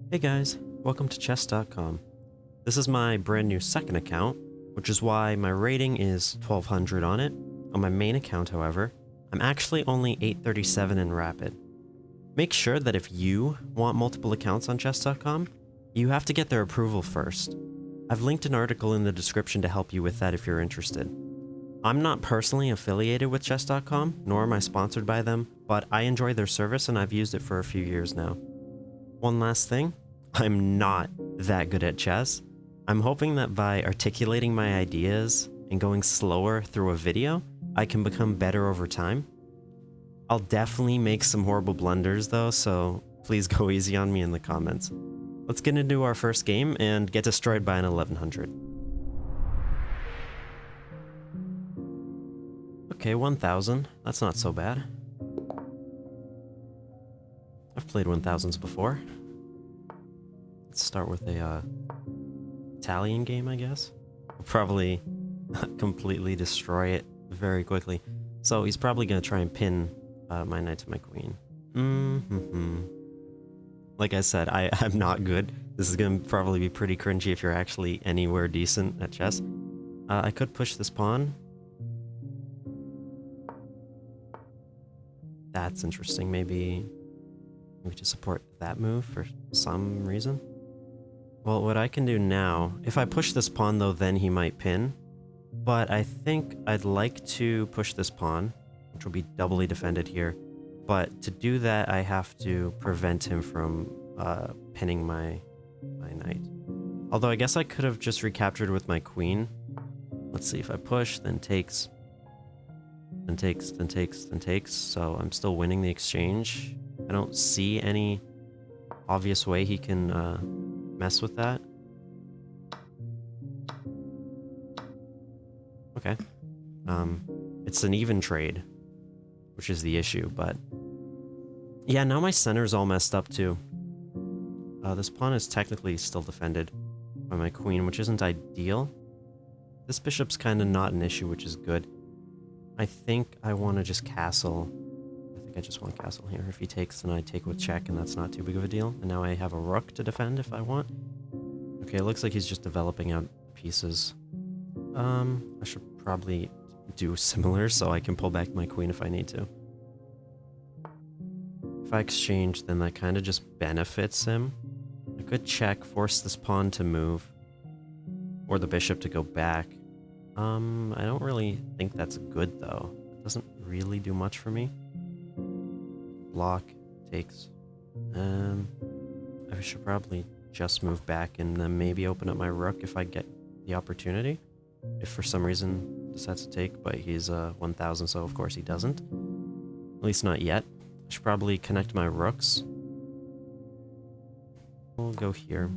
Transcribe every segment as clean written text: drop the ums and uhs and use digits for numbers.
Hey guys, welcome to chess.com. This is my brand new second account, which is why my rating is 1200 on it. On my main account, however, I'm actually only 837 in rapid. Make sure that if you want multiple accounts on chess.com, you have to get their approval first. I've linked an article in the description to help you with that if you're interested. I'm not personally affiliated with chess.com, nor am I sponsored by them, but I enjoy their service and I've used it for a few years now. One last thing, I'm not that good at chess. I'm hoping that by articulating my ideas and going slower through a video, I can become better over time. I'll definitely make some horrible blunders though, so please go easy on me in the comments. Let's get into our first game and get destroyed by an 1100. Okay, 1000. That's not so bad. I've played 1000s before. Let's start with a Italian game, I guess. I'll probably completely destroy it very quickly. So he's probably going to try and pin my knight to my queen. Like I said, I'm not good. This is going to probably be pretty cringy if you're actually anywhere decent at chess. I could push this pawn. That's interesting. Maybe to support that move for some reason. Well, what I can do now, if I push this pawn though, then he might pin. But I think I'd like to push this pawn, which will be doubly defended here. But to do that, I have to prevent him from pinning my knight. Although I guess I could have just recaptured with my queen. Let's see, if I push, then takes, then takes, then takes, then takes. So I'm still winning the exchange. I don't see any obvious way he can mess with that. Okay. It's an even trade, which is the issue, but yeah, now my center's all messed up too. This pawn is technically still defended by my queen, which isn't ideal. This bishop's kind of not an issue, which is good. I think I want to just castle. I just want castle here. If he takes, then I take with check, and that's not too big of a deal. And now I have a rook to defend if I want. Okay, it looks like he's just developing out pieces. I should probably do similar so I can pull back my queen if I need to. If I exchange, then that kind of just benefits him. I could check, force this pawn to move, or the bishop to go back. I don't really think that's good though. It doesn't really do much for me. Block, takes. I should probably just move back and then maybe open up my rook if I get the opportunity. If for some reason decides to take, but he's 1000, so of course he doesn't. At least not yet. I should probably connect my rooks. We'll go here.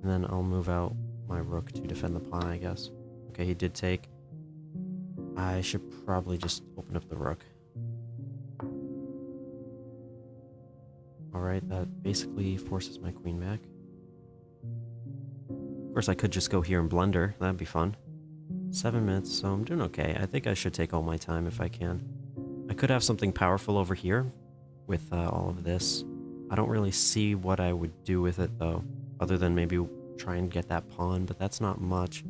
And then I'll move out my rook to defend the pawn, I guess. Okay, he did take. I should probably just open up the rook. Alright, that basically forces my queen back. Of course, I could just go here and blunder. That'd be fun. 7 minutes, so I'm doing okay. I think I should take all my time if I can. I could have something powerful over here with all of this. I don't really see what I would do with it, though, other than maybe try and get that pawn, but that's not much.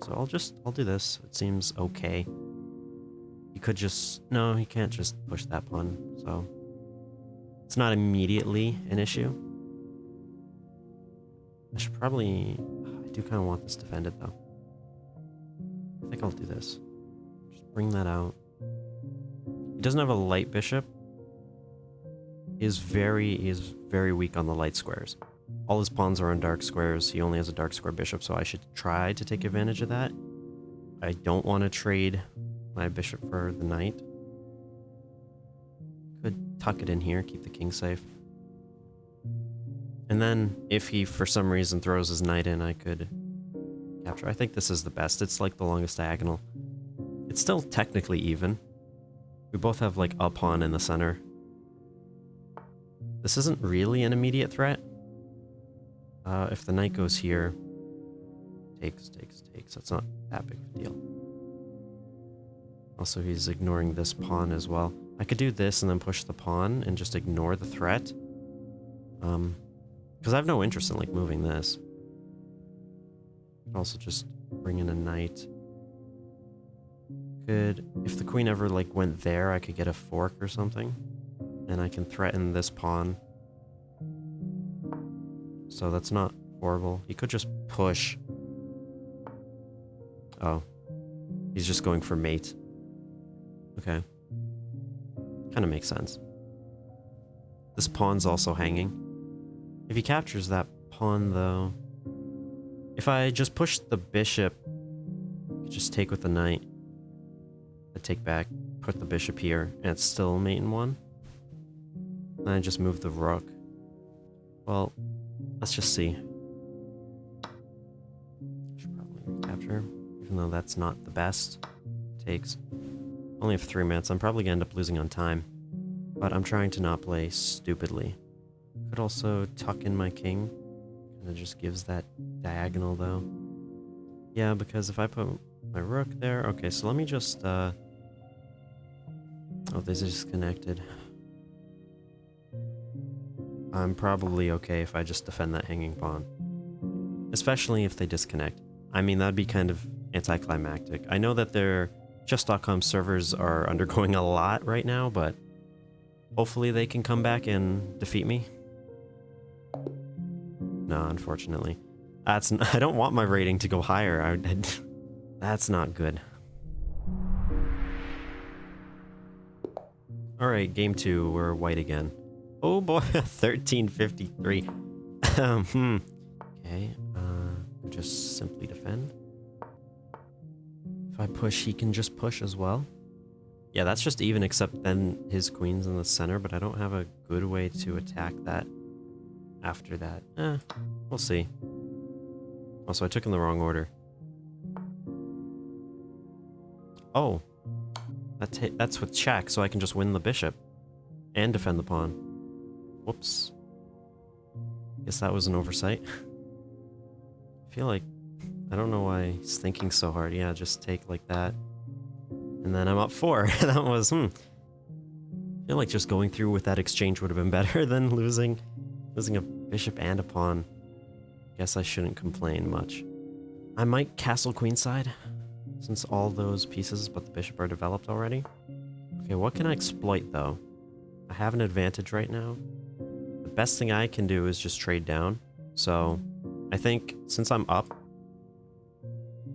So I'll do this. It seems okay. He could just... No, he can't just push that pawn, so... It's not immediately an issue. I should probably... I do kind of want this defended, though. I think I'll do this. Just bring that out. He doesn't have a light bishop. He is very weak on the light squares. All his pawns are on dark squares. He only has a dark square bishop, so I should try to take advantage of that. I don't want to trade my bishop for the knight. Could tuck it in here, keep the king safe. And then, if he for some reason throws his knight in, I could capture. I think this is the best. It's like the longest diagonal. It's still technically even. We both have like a pawn in the center. This isn't really an immediate threat. If the knight goes here, takes. That's not that big of a deal. Also, he's ignoring this pawn as well. I could do this and then push the pawn and just ignore the threat. Because I have no interest in, like, moving this. Could also just bring in a knight. If the queen ever, like, went there, I could get a fork or something. And I can threaten this pawn. So that's not horrible. He could just push. Oh. He's just going for mate. Okay. Kind of makes sense. This pawn's also hanging. If he captures that pawn, though... If I just push the bishop, I could just take with the knight. I take back, put the bishop here, and it's still mate in 1. Then I just move the rook. Well, let's just see. Should probably recapture, even though that's not the best. Takes. Only have 3 minutes. I'm probably gonna end up losing on time. But I'm trying to not play stupidly. Could also tuck in my king. Kinda just gives that diagonal though. Yeah, because if I put my rook there... Okay, so let me just... Oh, they're disconnected. I'm probably okay if I just defend that hanging pawn. Especially if they disconnect. I mean, that'd be kind of anticlimactic. I know that their chess.com servers are undergoing a lot right now, but hopefully they can come back and defeat me. No, unfortunately. I don't want my rating to go higher. That's not good. Alright, game 2, we're white again. Oh boy, 1353. Okay, just simply defend. If I push, he can just push as well. Yeah, that's just even, except then his queen's in the center, but I don't have a good way to attack that after that. We'll see. Also, I took in the wrong order. Oh. That's with check, so I can just win the bishop. And defend the pawn. Whoops. Guess that was an oversight. I feel like... I don't know why he's thinking so hard. Yeah, just take like that. And then I'm up 4. That was, I feel like just going through with that exchange would have been better than losing a bishop and a pawn. Guess I shouldn't complain much. I might castle queenside, since all those pieces but the bishop are developed already. Okay, what can I exploit though? I have an advantage right now. The best thing I can do is just trade down. So I think since I'm up,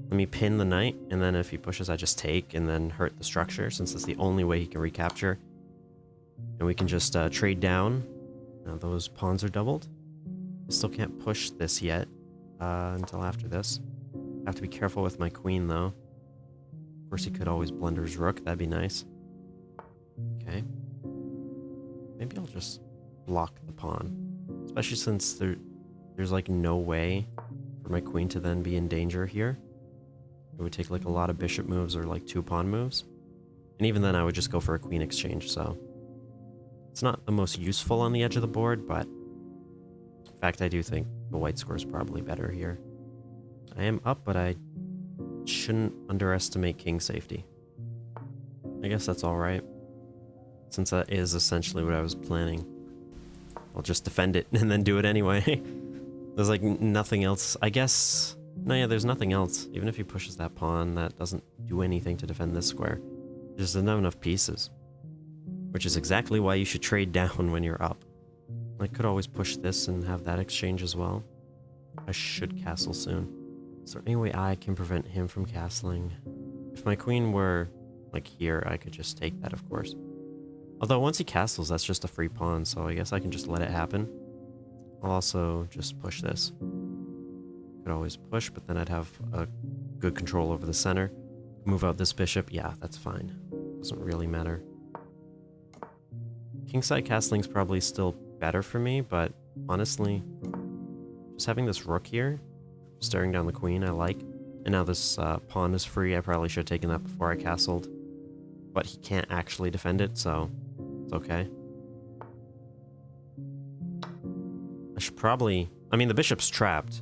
let me pin the knight, and then if he pushes, I just take and then hurt the structure, since it's the only way he can recapture. And we can just trade down. Now those pawns are doubled. I still can't push this yet until after this. I have to be careful with my queen, though. Of course, he could always blunder his rook. That'd be nice. Okay. Maybe I'll just block the pawn. Especially since there's like no way for my queen to then be in danger here. It would take like a lot of bishop moves or like 2 pawn moves. And even then I would just go for a queen exchange, so... It's not the most useful on the edge of the board, but... In fact, I do think the white score is probably better here. I am up, but I shouldn't underestimate king safety. I guess that's alright. Since that is essentially what I was planning. I'll just defend it and then do it anyway. There's like nothing else. I guess... No, yeah, there's nothing else. Even if he pushes that pawn, that doesn't do anything to defend this square. There just doesn't have enough pieces. Which is exactly why you should trade down when you're up. I could always push this and have that exchange as well. I should castle soon. Is there any way I can prevent him from castling? If my queen were, like, here, I could just take that, of course. Although, once he castles, that's just a free pawn, so I guess I can just let it happen. I'll also just push this. Could always push, but then I'd have a good control over the center. Move out this bishop. Yeah, that's fine. Doesn't really matter. Kingside castling's probably still better for me, but honestly, just having this rook here, staring down the queen, I like. And now this pawn is free. I probably should have taken that before I castled. But he can't actually defend it, so it's okay. I should probably... I mean, the bishop's trapped.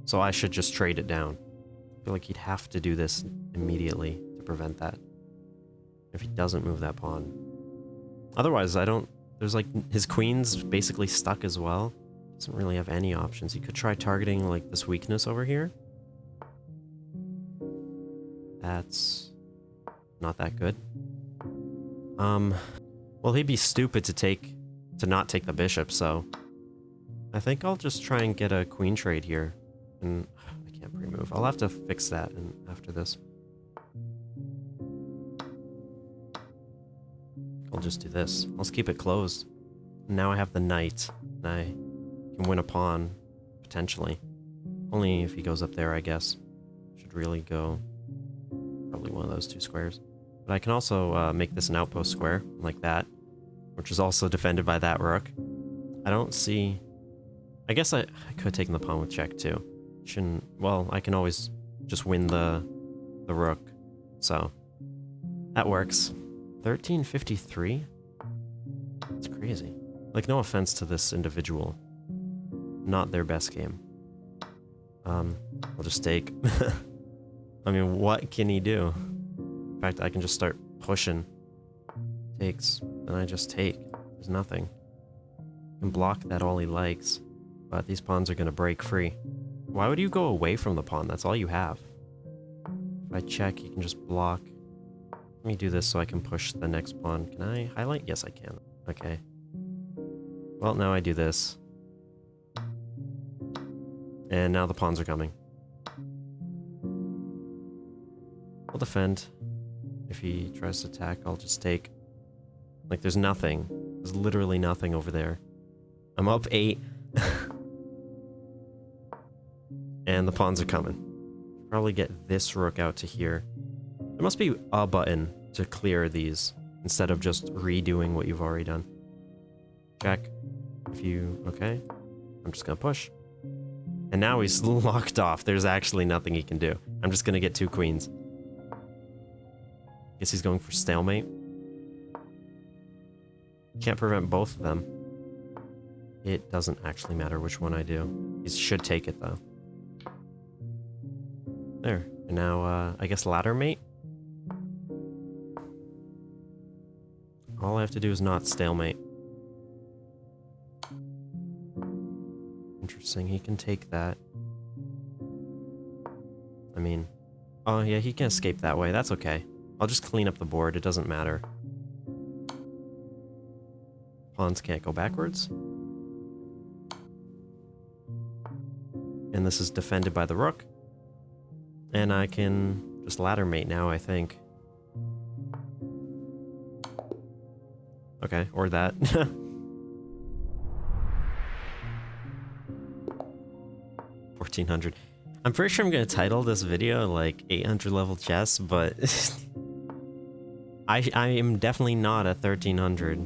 So I should just trade it down. I feel like he'd have to do this immediately to prevent that. if he doesn't move that pawn. Otherwise, I don't... There's like... His queen's basically stuck as well. Doesn't really have any options. He could try targeting like this weakness over here. That's not that good. Well, he'd be stupid to not take the bishop, so I think I'll just try and get a queen trade here. And I can't pre-move. I'll have to fix that after this. I'll just do this. Let's keep it closed. Now I have the knight, and I can win a pawn, potentially. Only if he goes up there, I guess. Should really go probably one of those two squares. But I can also make this an outpost square, like that, which is also defended by that rook. I don't see... I guess I could have taken the pawn with check, too. Shouldn't... Well, I can always just win the rook, so that works. 1353? That's crazy. Like, no offense to this individual. Not their best game. I'll just take. I mean, what can he do? In fact, I can just start pushing. Takes, and I just take. There's nothing. I can block that all he likes, but these pawns are gonna break free. Why would you go away from the pawn? That's all you have. If I check, you can just block. Let me do this so I can push the next pawn. Can I highlight? Yes, I can. Okay. Well, now I do this. And now the pawns are coming. I'll defend. If he tries to attack, I'll just take. Like, there's nothing. There's literally nothing over there. I'm up 8. And the pawns are coming. Probably get this rook out to here. There must be a button to clear these instead of just redoing what you've already done. Check. If you... Okay. I'm just gonna push. And now he's locked off. There's actually nothing he can do. I'm just gonna get 2 queens. Guess he's going for stalemate. Can't prevent both of them. It doesn't actually matter which one I do. He should take it, though. There. And now, I guess ladder mate? All I have to do is not stalemate. Interesting, he can take that. I mean... Oh, yeah, he can escape that way. That's okay. I'll just clean up the board. It doesn't matter. Pawns can't go backwards. And this is defended by the rook. And I can just ladder mate now, I think. Okay, or that. 1400. I'm pretty sure I'm going to title this video like 800 level chess, but I am definitely not a 1300.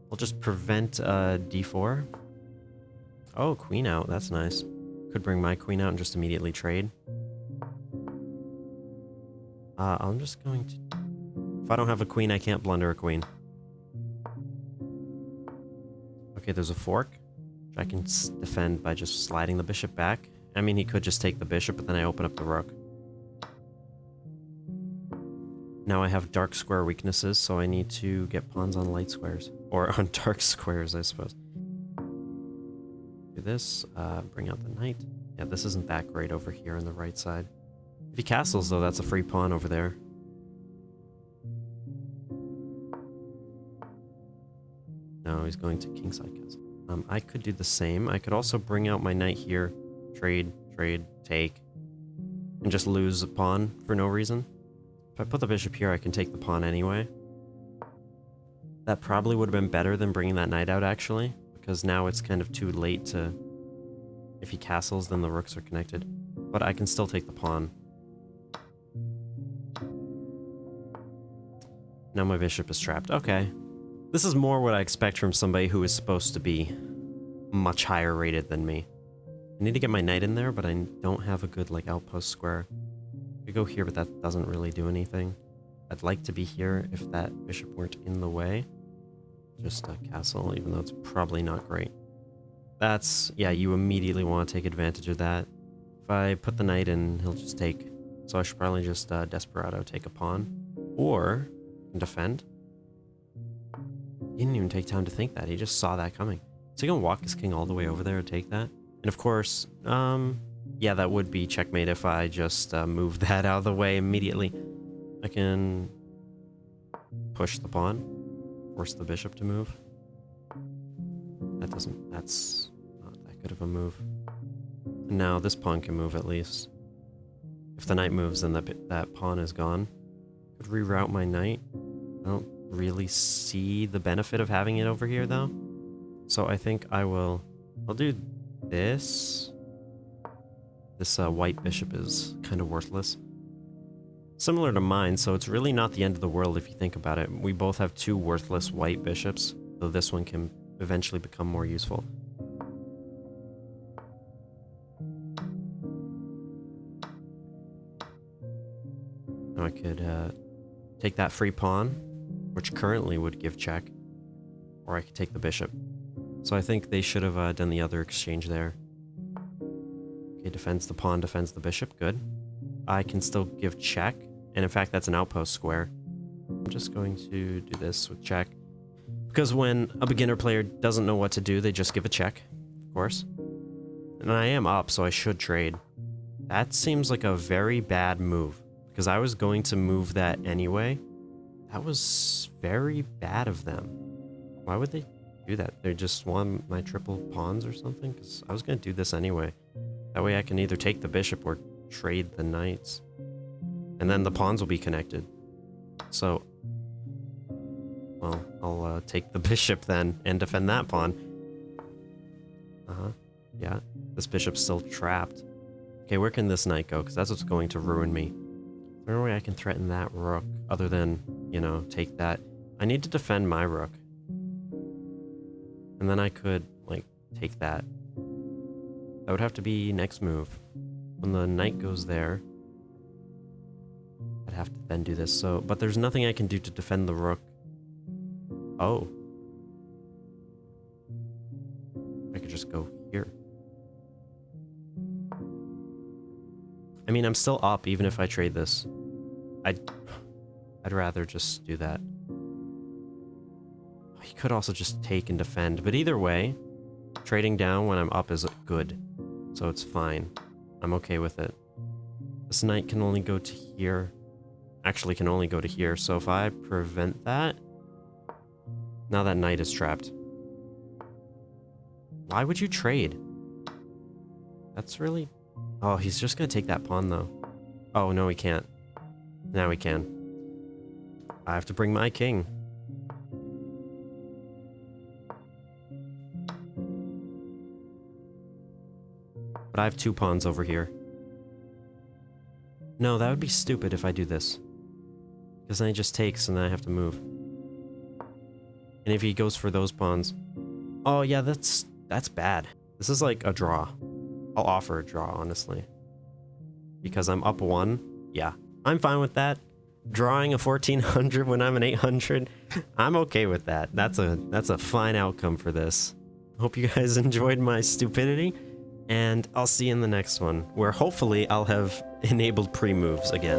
We'll just prevent d4. Oh, queen out. That's nice. Could bring my queen out and just immediately trade. I'm just going to... If I don't have a queen, I can't blunder a queen. Okay, there's a fork. Which I can defend by just sliding the bishop back. I mean, he could just take the bishop, but then I open up the rook. Now I have dark square weaknesses, so I need to get pawns on light squares. Or on dark squares, I suppose. Do this, bring out the knight. Yeah, this isn't that great over here on the right side. If he castles, though, that's a free pawn over there. No, he's going to kingside castle. I could do the same. I could also bring out my knight here. Trade, take. And just lose a pawn for no reason. If I put the bishop here, I can take the pawn anyway. That probably would have been better than bringing that knight out, actually. Because now it's kind of too late to... If he castles, then the rooks are connected. But I can still take the pawn. Now my bishop is trapped. Okay. This is more what I expect from somebody who is supposed to be much higher rated than me. I need to get my knight in there, but I don't have a good, like, outpost square. I could go here, but that doesn't really do anything. I'd like to be here if that bishop weren't in the way. Just a castle, even though it's probably not great. That's... Yeah, you immediately want to take advantage of that. If I put the knight in, he'll just take. So I should probably just Desperado take a pawn. Or defend. He didn't even take time to think that. He just saw that coming. So he gonna walk his king all the way over there and take that? And of course, yeah, that would be checkmate if I just move that out of the way immediately. I can push the pawn, force the bishop to move. That's not that good of a move. And now this pawn can move at least. If the knight moves, then that pawn is gone. Could reroute my knight. I don't really see the benefit of having it over here though. So I think I'll do this. This white bishop is kind of worthless. Similar to mine, so it's really not the end of the world if you think about it. We both have two worthless white bishops, though this one can eventually become more useful. Now I could take that free pawn, which currently would give check, or I could take the bishop. So I think they should have done the other exchange there. Okay, defends the pawn, defends the bishop, good. I can still give check, and in fact that's an outpost square. I'm just going to do this with check. Because when a beginner player doesn't know what to do, they just give a check, of course. And I am up, so I should trade. That seems like a very bad move, because I was going to move that anyway. That was very bad of them. Why would they do that? They just want my triple pawns or something? Because I was going to do this anyway. That way I can either take the bishop or trade the knights. And then the pawns will be connected. So, well, I'll take the bishop then and defend that pawn. Yeah, this bishop's still trapped. Okay, where can this knight go? Because that's what's going to ruin me. Is there a way I can threaten that rook other than, you know, take that? I need to defend my rook. And then I could, like, take that. That would have to be next move. When the knight goes there, I'd have to then do this. So, but there's nothing I can do to defend the rook. Oh. I could just go here. I mean, I'm still up even if I trade this. I'd rather just do that. He could also just take and defend, but either way, trading down when I'm up is good. So it's fine. I'm okay with it. This knight can only go to here. Actually can only go to here, so if I prevent that, now that knight is trapped. Why would you trade? That's really... Oh, he's just gonna take that pawn though. Oh, no he can't. Now he can. I have to bring my king. But I have two pawns over here. No, that would be stupid if I do this. Because then he just takes and then I have to move. And if he goes for those pawns... Oh yeah, that's bad. This is like a draw. I'll offer a draw, honestly. Because I'm up one. Yeah, I'm fine with that. Drawing a 1400 when I'm an 800. I'm okay with that. That's a fine outcome for this. Hope you guys enjoyed my stupidity. And I'll see you in the next one, where hopefully I'll have enabled pre-moves again.